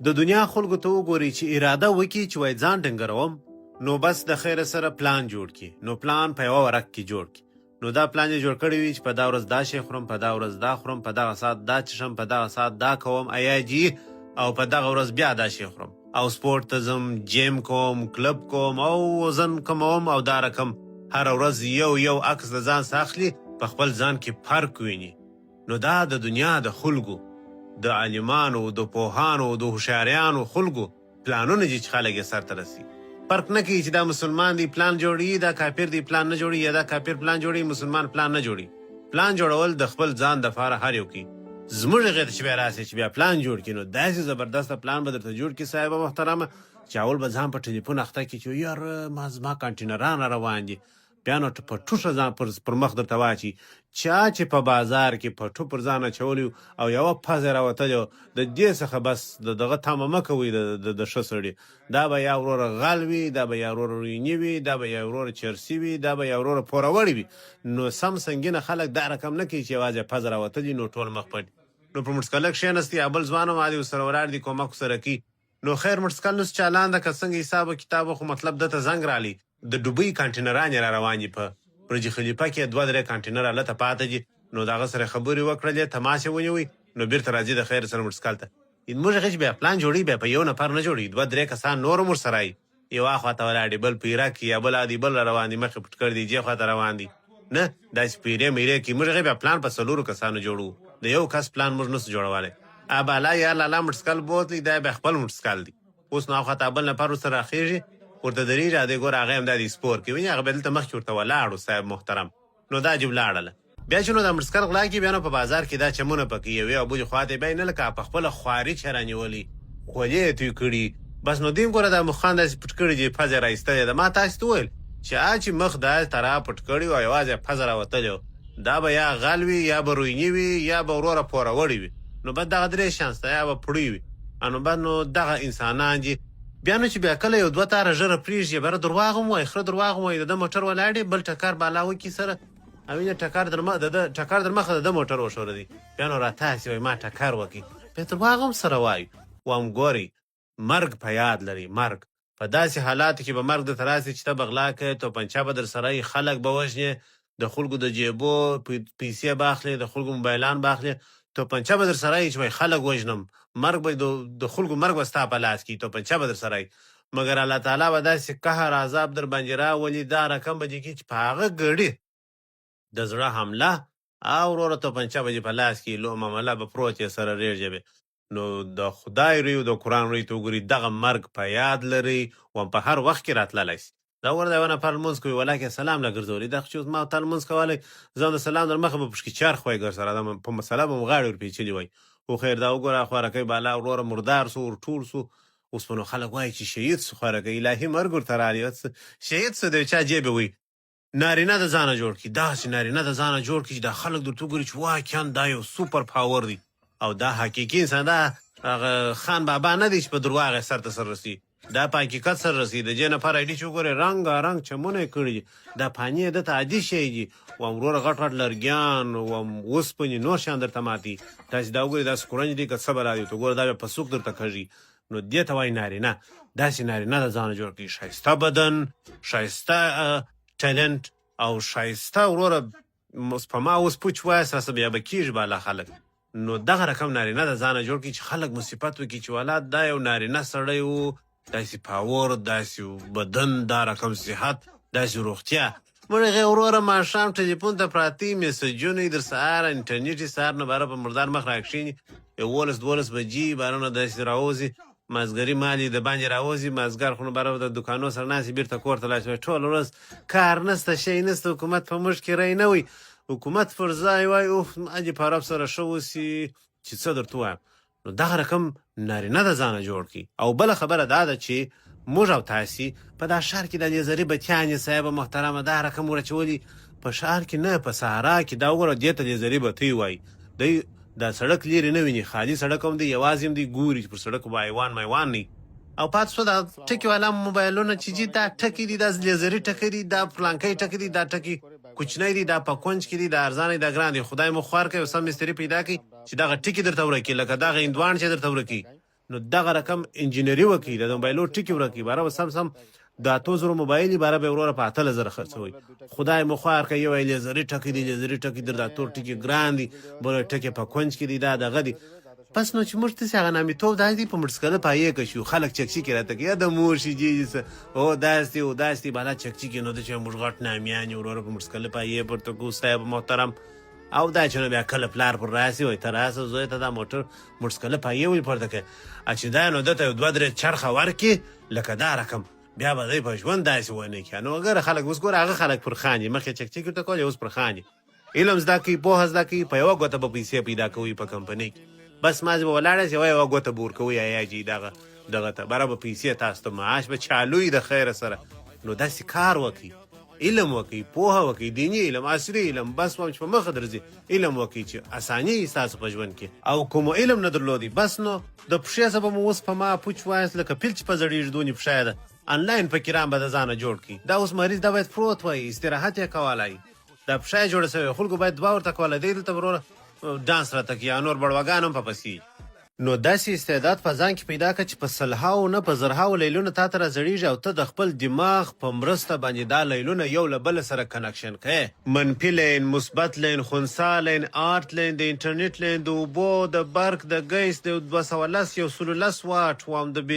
د دنیا خلکو ته وګورئ چې اراده وکړي چې وای ځان ډنګروم نو بس د خیره سره پلان جوړ کړي، نو پلان په یوه ورق کې جوړ کړي، نو دا پلان یې جوړ کړی وي چې په دا ورځ دا شی خورم، په دا ورځ دا خورم، په دغه ساعت دا چشم، په دغه ساعت دا کوم ایاجي، او په دغه ورځ بیا دا شی خورم او سپورت ته ځم، جیم کوم، کلب کوم او وزن کموم، او دا رقم هر ورځ یو عکس د ځان څخه اخلي، په خپل ځان کې فرق ویني. نو دا د دنیا د خلکو د عالمانو، د پوهانو، د هوښیاریانو خلکو پلانونه دي چې خلک یې سرته رسي. فرق نه کوي چې دا مسلمان دی پلان جوړي، دا کافر دی پلان نه جوړي، یا دا کافر پلان جوړي مسلمان پلان نه جوړي. پلان جوړول د خپل ځان دپاره هر یو کوي. زموږ هغې ته چې بیا راسي چې بیا پلان جوړ کړي، نو داسې زبردسته پلان به درته جوړ کړي صاحبه محترمه چې اول به ځان په ټلیفون اخته کړي چې یار زما کانټینران روان دي، بیا نو په ټوشه ځان پر مخ درته واچي چا چې په بازار کې پټو پر ځان اچولی او یوه پزه راوتلې د دې څخه بس د دغه تمه مه کوئ د ښه سړي، دا به یا وروره غل وي، دا به یا وروره رویني وي، دا به یا وروره چرسي وي، دا به یا وروره پوروړي وي. نو سم سنګینه خلک دا رقم نه کوي چې یوازې پزه راوتلي نو ټول مخ پټ. نو په مټسکله کښېنستي یا بل ځوان هم عادي ورسره ولاړ دي کومک ورسره کوي، نو خیر مټسکل نوس چالان ده که څنګه حساب و کتاب خو مطلب دته زنګ رالی د ډوبۍ کانټینران یې را روان دي، په برج خلیفه کې 2-3 کانټینر هلته پاته دي، نو د هغه سره خبرې وکړلې، تماسې ونیوئ، نو بیرته راځي د خیر سره مټسکل ته. موږ هغې چې بیا پلان جوړوي بیا په یو نفر نه جوړوي، 2-3 کسان نور هم ورسره وي، یو اخواته ولاړ دي، بل په ایرک کې، یا بل عادي بل را روان دي، مخې پټ کړي دي جې خواته روان دي، نه داسې په ایرې میرې کې. موږ هغې بیا پلان په 4 کسانو جوړو، د یو کس پلان موږ نسو جوړولی. ابالا یا لالا مټسکل بوتلی دا بیا خپل مټسکل دی، اوس نو اخواته بل نفر ورسره راخېږي ورته درېږي، ادې ګوره هغه هم دا د سپور کې ویني، هغه به دلته مخکې ورته ولاړ و صاحب محترم، نو دا جې ولاړله. بیا چې نو دا مټسکل غلا کړي بیا نو په بازار کې دا چمونه پکې یوې او بلې خواته بیا یې نه لکه په خپله خواري چې رانیولي خولې یې توی کړي، بس نو دوی ګوره دا مخان داسې پټ کړي دي، پزه یې رایستلې ده. ما تاسې ته وویل چې چې مخ داسې طرح پټ کړي او یوازې پزه راوتلې دا به یا غل وي، یا به رویني وي، یا به وروره پوروړي وي، نو بس دغه 3 شانس ته، یا به پړوي وي، نو بس نو دغه انسانان دي. بیا نو چې بیا کله یو 2 تاره ژره پرېږدي بره درواغ هم وایي، خره درواغ هم وایي، د ده موټر ولاړ دی بل ټکر بالا وکړي سره او وینه ټکر در مخه د ده موټر وښوره دی، بیا نو راتاسې وایي ما ټکر وکړي، بیا درواغ هم سره وایي. وایم ګورئ مرګ په یاد لري، مرګ په داسې حالاتو کې به مرګ درته راسي چې ته به غلا کوې، توپنچه به در سره وي، خلک به وژنې، د خلکو د جیبو پیسې به اخلې، د خلکو موبایلان به اخلې، توپنچه به در سره وي چې وایي خلک وژنم، مرګ به د خلکو مرګ به ستا په لاس کې، توپنچه به در سره وي، مګر الله تعالی به داسې قهر عذاب در باندې راولي، دا رقم به دې کړي چې په هغه ګړي د زړه حمله او وروره توپنچه به دې په لاس کې لو معامله به پروت یې سره ریږدې. نو د خدای روی د قرآن روی ته وګورئ دغه مرګ په یاد لرئ و په هر وخت کې راتللی شي. دا ور د یو نفر لمونځ کوي ولاکې سلام له ګرځولي، دا خو چې اوس ما ورته لمونځ کولی زه د سلام در مخه به پشکې چرخ وای ګر سره په مسله به مو غاړې ورپېچلي وای. خو خیر دا وګوره خوارکۍ بالا وروره مردار سو ورټول سو، اوس په نو خلک وایي چې شهید سو، خوارکۍ الهي مرګ ورته رالي، شهید سو د چا جیبې وي نارینه د ځانه جوړ کړي، داسې نارینه د ځانه جوړ کړي چې دا خلک درته وګوري چې واقعا دا یو سوپر پاور دی او دا حقیقي انسان، دا هغه خان بابا نه دی چې په درواغ یې سر ته سر رسي، دا په حقیقت سر رسي. د دې نفر ایډي چې وګورئ رنګارنګ چمونه یې کړي دي، دا پانې یې دته عادي شی دي، وم وروره غټ غټ لرګیان وم اوسپنې نور شیان درته ماتي، تاسې دا وګورئ داسې کورنج دی که څه به رادي ورته ګوره دا بیا په سوک درته کږي، نو دې ته وایي نارینه. داسې نارینه د ځانه جوړ کړي، ښایسته بدن، ښایسته ټیلنټ او ښایسته وروره سپما اوس پوچ وایست راسه بیا به کېږي بالا خلک، نو دغه رقم نارینه د ځانه جوړ کړي چې خلک مو صفت وکړي چې والا دا یو نارینه سړی و، داسې پاور، داسې بدن، دا رقم صحت، داسې روغتیا. موږ هغې وروره ماښام ټلیفون ته پراته میسجونه یې در سهاره انټرنېټ یې سهار نه باره په مردار مخ راکښېني، 11 بجې بارونه داسې راوځي، مازګري مال یې د باندې راوځي، مازګر خو نو باره د دوکانو سره ناست بېرته کور ته لاړ شي، ټوله ورځ کار نسته، شی نسته، حکومت په موږ کې ری نه وي، حکومت پر ځای وایي اوف اجې په عرب سره ښه اوسي چې څه درته ووایم. نو دغه رقم نارینه د ځانه جوړ کړي. او بله خبره دا ده چې موږ او تاسې په دا ښار کې د لیزري بتیانې صاحبه محترمه دا رقم ورچولي، په ښار کې نه په صحرا کې، دا وګوره دې ته لیزري بتۍ وایي، دی دا سړک لرې نه ویني، خالي سړک هم دی، یوازې هم دی ګوري چې پر سړک به حیوان میوان نه وي. او پاتې شو دا ټکي والا موبایلونه چې دي دا ټکي دي، دا لیزري ټکي دي، دا فلانکۍ ټکي دي، دا ټکي کوچنی دی، دا په کونج کې دی، دا ارزانه دی، دا ګران دی، خدای مو خوار کوي سم مستري پیدا کړي چې دغه ټکي درته ورکړي، لکه دغه هندوان چې درته ورکړي نو دغه رقم انجینري وکړي د موبایلو ټکي ورکړي باره به سم د 8000 موبایل باره به وروره په 8000 خرڅوي خدای مو خوار کوي یو لیزري ټکي دي لیزري ټکي در د اتور ټکي ګران دي بل ټکي په کونج کې دي دا دغه دي پس نو چې موږ ته هغه نامیتوب داسې په مرسکله پایې که شو خلک چکچکې راته کوي یا د مور شي جیجي او داسې او داسې بالا چکچکې نو د چې موږ غټ نامیان یو وروره په مرسکله پایې پورته کوو صاحب محترم او دا چې نو بیا کله پلار پر راسي وایي ته راسه زوی ته دا موټر مرسکله پایې ولې پورته کوي چې دا نو دته یو 2-3 چرخه ورکړي لکه دا رقم بیا به دی په ژوند داسې ونه کړي نو اګر خلک اوس ګوره هغه خلک پر خاندي مخکې چکچکې ورته کول اوس پر خاندي علم زده کوي پوهه زده کوي په یوه ګوته به پیسې پیدا کوي په کمپنۍ کې بس مازې به ولاړه شي وایي یوه ګوته به ورکوي یا جي دغه ته بره به پیسې تاسو ته معاش به چالوي د خیره سره نو داسې کار وکړي علم وکړي پوهه وکړي دیني علم عصري علم بس چې په مخه درځي علم وکړي چې اساني ستاسو په ژوند کې او کوم علم نه درلودي بس نو د پښې څه به مو اوس په ما پوچ وایست لکه پیل چې په زړېږي دونې پښه ده انلاین فکران به د ځانه جوړ کړي دا اوس مریض دا باید پروت وایي استراحت یې کولی دا پښه جوړه شوې خلکو باید دعا ورته کوله دی دلته وروره ډانس راته کوي یا نور بړوګان هم په پسې نو داسې استعداد په ځان کې پیدا کړه چې په سلهاو نه په زرهاو لیلونه تا ته راځړېږي او ته د خپل دماغ په مرسته باندې دا لیلونه یو له بله سره کنکشن کوې منفي لین مثبت لین خنثی لین آرت لین د انټرنیټ لین د اوبو د برق د ګیس د 210 یو سلو لس واټ وام د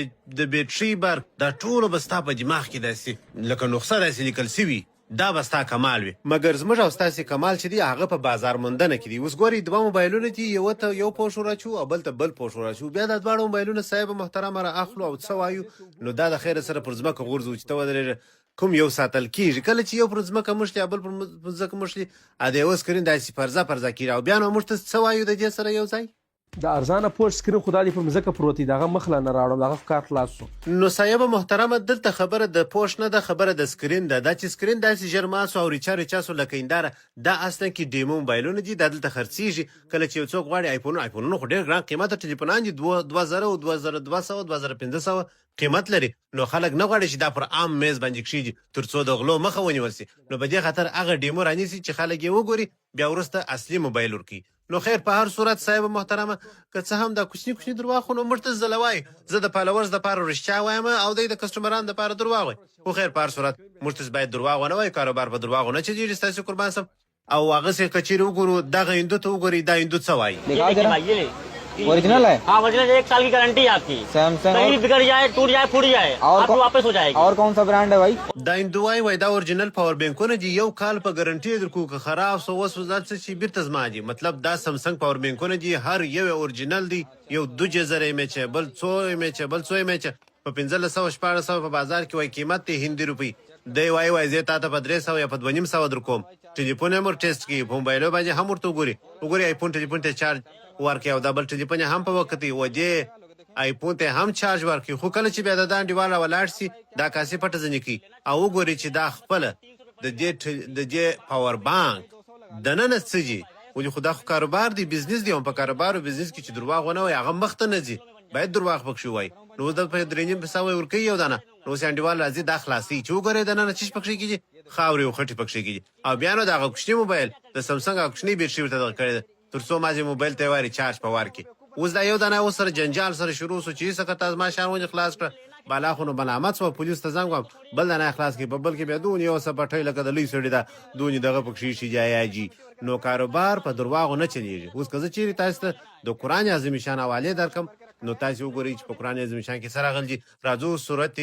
بیټري برق دا ټولو به ستا په دماغ کې داسې لکه نسخه داسې لیکل سوي دا به ستا کمال وي مګر زموږ او ستاسې کمال چې دی هغه په بازار موندنه کې دي اوس ګورئ دوه موبایلونه دي یو ته یو پوش ورچو او بل ته بل پوش ورچو بیا دا دواړه موبایلونه صاحب محترمه را اخلو او څه وایو نو دا د خیره سره پر ځمکه غورځو چې ته ودرېږه کوم یو ساتل کېږي کله چې یو پر ځمکه مشلي او بل پر ځمکه مشلي ا د یوه سکرین داسې پرزه کېږي او بیا نو موږ ته څه وایو د دې سره یو ځای د ارزانه پوش سکرین خو دا دی پر مځکه پروت دی دغه مخ لا نه راوړم دغه کار خلاص شو نو صاحب محترمه دلته خبره د پوش نه ده خبره د سکرین ده دا چې سکرین داسې ژر ماسو او ریچا سو لکه هنداره دا اصلا کې ډیمو موبایلونه دي دا دلته خرڅېږي کله چې یو څوک غواړي آیفونونه خو ډېر ګران قیمته ټلیفونان دي 2000 او 2200 2500 قیمت لري نو خلک نه غواړي چې دا پر عام میز باندې کښېږي تر څو د غلو مخه ونیول سي نو په دې خاطر هغه ډیمو رانیسي چې خلک یې وګوري بیا وروسته اصلي موبایل ورکوي نو خیر په هر صورت صاحب محترمه که څه هم دا کوچني درواغ خو نو موږ ته زله وایي زه د فالوورز دپاره رښتیا وایم او دی د کسټمرانو دپاره درواغ وایي خو خیر په هر صورت موږ ته باید درواغ ونه وایي کاروبار په درواغو نه چلېږي ستاسې قربان سم او هغسې که چیرې وګورو دغه هندو ته وګورئ دا هندو څه وایي ओरिजिनल है हाँ ओरिजिनल 1 साल की गारंटी है आपकी सैमसंग कहीं बिगड़ जाए टूट जाए फूट जाए आपको वापस हो जाएगी और कौन सा ब्रांड है भाई دا هندوای وای دا اورجینل پاور بینکونه دي یو کال په ګارنټي درکو که خراب سو وسوځات څه بیرته زما دي مطلب دا سامسنګ پاور بینکونه دي هر یو اورجینل دي یو 2000 ایم ایچ بل 100 ایم ایچ بل 100 ایم ایچ په 1500 1400 په بازار کې وای قیمت ته هندي روپی دی وای زه تا ته په 300 یا په 2500 درکوم ټلیفون هم ټیسټ کی په موبایل باندې هم ورته وګوري آیفون ټلیفون ته چارج ورکړي او دا بل ټلیفون هم په وخت دی وجه آیفون ته هم چارج ورکړي خو کله چې بیا د انډیواله ولاړ سي دا کاسې پټه ځنې کی او وګوري چې دا خپل د دې پاور بانک د نن سږي ولې خدا خو کاروبار دی بزنس دی او په کاروبار او بزنس کې چې درواغ ونه وي هغه مخ ته نه ځي باید درواغ پکښې وای نو د په درېنیم په سوی ورکوي یو دانه نو اوس انډیوال راځي دا خلاصي چې وګورئ دننه چیش پکښې کېږي خاورې او خټې پکښې کېږي او بیا نو د هغه کوچني موبایل د سمسنګ هغه کوچني بیټري ورته دغه کړې ده تر څو مازې موبایل ته یې وایي ریچارج په وار کې اوس دا یو دانه اوس سره جنجال سره شروع سو چې څه کته زما شان ونې خلاص کړه بالا خو نو بلامت سو پولیس ته زنګ وم بل دانه خلاص کړي په بل کې بیا دونې یو څه پټۍ لکه د لوی سړي ده دونې دغه پکښې شي جایاجي نو کاروبار په درواغو نه چلېږي اوس که زه چیرې تاسو ته د قرآن عظیم شان حوالې درکم نو تاسو وګورئ چې په قرآن عظیم شان کې څه راغلي راځو سورت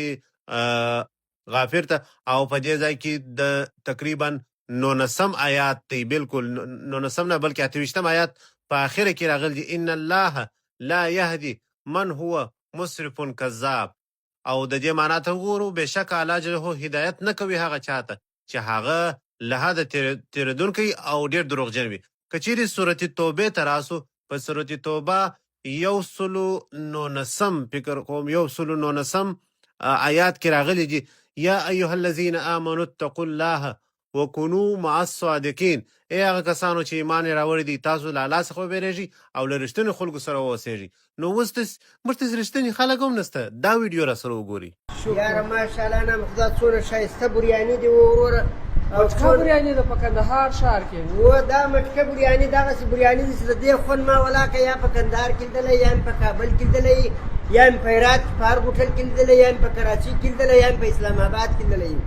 غافر ته او په دې ځای کې د تقریبا 19 آیات دی بالکل 19 نه بلکې 28 آیات په اخره کې راغلي ان الله لا يهدي من هو مسرف کذاب او د دې معنا ته وګورو بشک الله جل هدایت نه کوي هغه چاته چې هغه له حد تیریدونکی او ډیر دروغجن وي که چیرې سورت توبه ته راسو په سورت توبه 119 فکر کوم 119 آیات کې راغلي دي یا ایها الذین آمنوا اتقوا الله وکونوا مع الصادقین ای هغه کسانو چې ایمان راوړی دي تاسو له الله څخه وبېرېږئ او له رښتینو خلکو سره واوسېږئ نو اوس موږ ته رښتیني خلک هم نشته دا ویډیو را سره وګورئ یاره ماشاءالله نه خدا څونه ښایسته بریاني دي وروره مټکه بریاني ده په کندهار ښار کې و دا مټکه بریاني دغسې بریاني دي چې د دې خوند ما ولاکه یا په کندهار کې لیدلی یا په کابل کې لیدلی یم په هرات په هر هوټل کې لیدلی یم په کراچي کې لیدلی یم په اسلام آباد کې لیدلی یم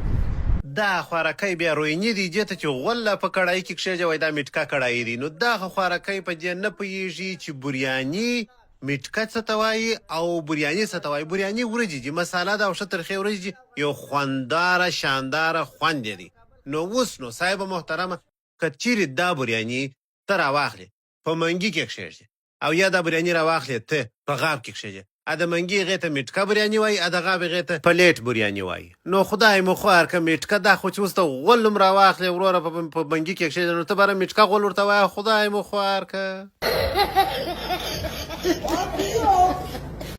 دا خوارکی بیا رویني دی دې ته چې غوله په کړایي کې کښېږي وایي دا میټکه کړایي دي نو دغه خوارکی په دې نه پوهېږي چې بریاني میټکه څه ته وایي او بریاني څه ته وایي بریاني وریجې دي مساله ده او ښه ترخې وریجې دي یو خونداره شانداره خوند یې دی نو اوس نو صاحب محترمه که چیرې دا بریاني ته راواخلې په منګي کې کښېږدي او یا دا بریاني راواخلې ته په غاب کې کښېږدي ا د منګي هغې ته میټکه بریاني وایي ا د غاب هغې ته پلیټ بریاني وایي نو خدای مو خوار که میټکه دا خو چې اوس ته غول هم راواخلې وروره په منګي کې کښېږدي نو ته به میټکه غول ورته وایه خدای مو خوار که